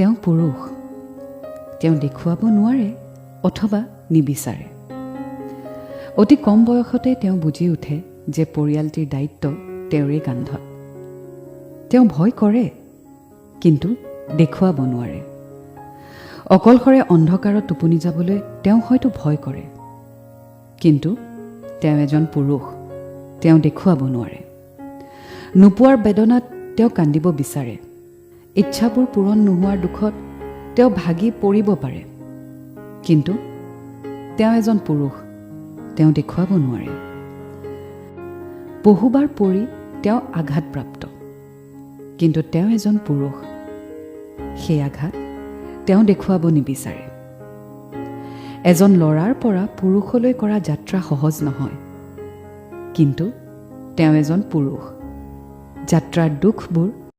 তেওঁ পুৰুষ। তেওঁ দেখুৱাব নোৱাৰে অথবা নিবিচাৰে। অতি কম বয়সতে তেওঁ বুজি উঠে যে পৰিয়ালটিৰ দায়িত্ব তেওঁৰে কান্ধত। তেওঁ ভয় কৰে, কিন্তু দেখুৱাব নোৱাৰে। অকলশৰে অন্ধকাৰত টোপনি যাবলৈ তেওঁ হয়তো ভয় কৰে, কিন্তু তেওঁ এজন পুৰুষ। তেওঁ দেখুৱাব নোৱাৰে। নোপোৱাৰ বেদনাত তেওঁ কান্দিব বিচাৰে। ইচ্ছাবোৰ পূৰণ নোহোৱাৰ দুখত তেওঁ ভাগি পৰিব পাৰে, কিন্তু তেওঁ এজন পুৰুষ। তেওঁ দেখুৱাব নোৱাৰে। বহুবাৰ পৰি তেওঁ আঘাতপ্ৰাপ্ত, কিন্তু তেওঁ এজন পুৰুষ। সেই আঘাত তেওঁ দেখুৱাব নিবিচাৰে। এজন ল'ৰাৰ পৰা পুৰুষলৈ কৰা যাত্ৰা সহজ নহয়, কিন্তু তেওঁ এজন পুৰুষ। যাত্ৰাৰ দুখবোৰ